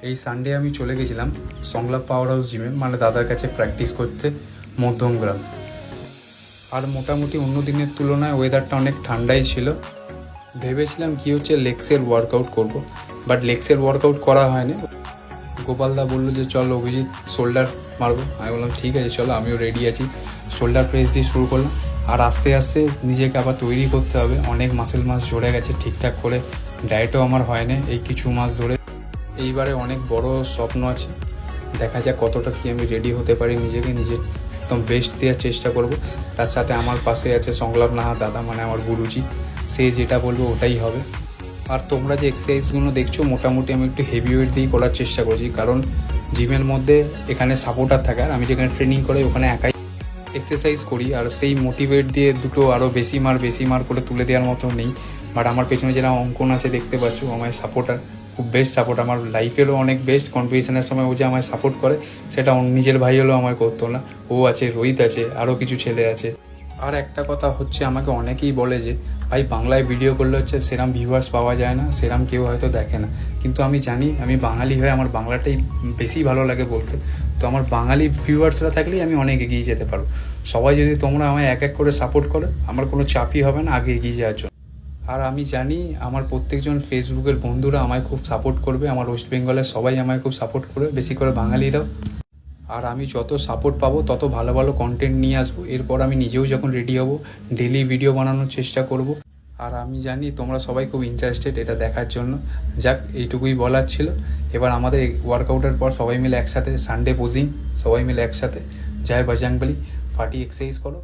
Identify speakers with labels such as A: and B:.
A: এই সানডে আমি চলে গেছিলাম সংলাপ পাওয়ার হাউস জিমে, মানে দাদার কাছে প্র্যাকটিস করতে মধ্যমগ্রাম। আর মোটামুটি অন্য দিনের তুলনায় ওয়েদারটা অনেক ঠান্ডাই ছিল। ভেবেছিলাম কি হচ্ছে লেগসের ওয়ার্কআউট করব, বাট লেগসের ওয়ার্কআউট করা হয়নি। গোপালদা বললো যে চল অভিজিৎ শোল্ডার মারবো। আমি বললাম ঠিক আছে চলো, আমিও রেডি আছি। শোল্ডার প্রেস দিয়ে শুরু করলাম, আর আস্তে আস্তে নিজেকে আবার তৈরি করতে হবে। অনেক মাসেল মাস ঝরে গেছে, ঠিকঠাক করে ডায়েটও আমার হয় না এই কিছু মাস ধরে। এইবারে অনেক বড় স্বপ্ন আছে, দেখা যাক কতটা কি আমি রেডি হতে পারি। নিজেকে নিজের একদম বেস্ট দেওয়ার চেষ্টা করব। তার সাথে আমার পাশে আছে সংলাপ নাহা দাদা, মানে আমার গুরুজি। সে যেটা বলবে ওটাই হবে। আর তোমরা যে এক্সারসাইজগুলো দেখছো মোটামুটি আমি একটু হেভি ওয়েট দিয়েই করার চেষ্টা করছি, কারণ জিমের মধ্যে এখানে সাপোর্টার থাকে, আর আমি যেখানে ট্রেনিং করি ওখানে একাই এক্সারসাইজ করি। আর সেই মোটিভেট দিয়ে দুটো আরও বেশি মার করে তুলে দেওয়ার মতো নেই। বাট আমার পেছনে যারা অঙ্কন আছে দেখতে পাচ্ছ, আমার সাপোর্টার খুব বেস্ট সাপোর্ট। আমার লাইফেরও অনেক বেস্ট। কম্পিটিশনের সময় ও যে আমায় সাপোর্ট করে, সেটা নিজের ভাই হলেও আমার করতো না। ও আছে, রোহিত আছে, আরও কিছু ছেলে আছে। আর একটা কথা হচ্ছে, আমাকে অনেকেই বলে যে ভাই বাংলায় ভিডিও করলে হচ্ছে সেরম ভিউয়ার্স পাওয়া যায় না, সেরম কেউ হয়তো দেখে না। কিন্তু আমি জানি, আমি বাঙালি হয়ে আমার বাংলাটাই বেশি ভালো লাগে বলতে। তো আমার বাঙালি ভিউয়ার্সরা থাকলেই আমি অনেক এগিয়ে যেতে পারবো। সবাই যদি তোমরা আমায় এক এক করে সাপোর্ট করো, আমার কোনো চাপই হবে না আগে এগিয়ে যাওয়ার জন্য। আর আমি জানি আমার প্রত্যেকজন ফেসবুকের বন্ধুরা আমায় খুব সাপোর্ট করবে, আমার ওয়েস্ট বেঙ্গলের সবাই আমায় খুব সাপোর্ট করবে, বেশি করে বাঙালিরাও। আর আমি যত সাপোর্ট পাবো তত ভালো ভালো কন্টেন্ট নিয়ে আসবো। এরপর আমি নিজেও যখন রেডি হব, ডেলি ভিডিও বানানোর চেষ্টা করব। আর আমি জানি তোমরা সবাই খুব ইন্টারেস্টেড এটা দেখার জন্য। যাক, এইটুকুই বলার ছিল। এবার আমাদের ওয়ার্কআউটের পর সবাই মিলে একসাথে সানডে পোজিং, সবাই মিলে একসাথে জয় বজরংবলী, ফাটি এক্সারসাইজ করো।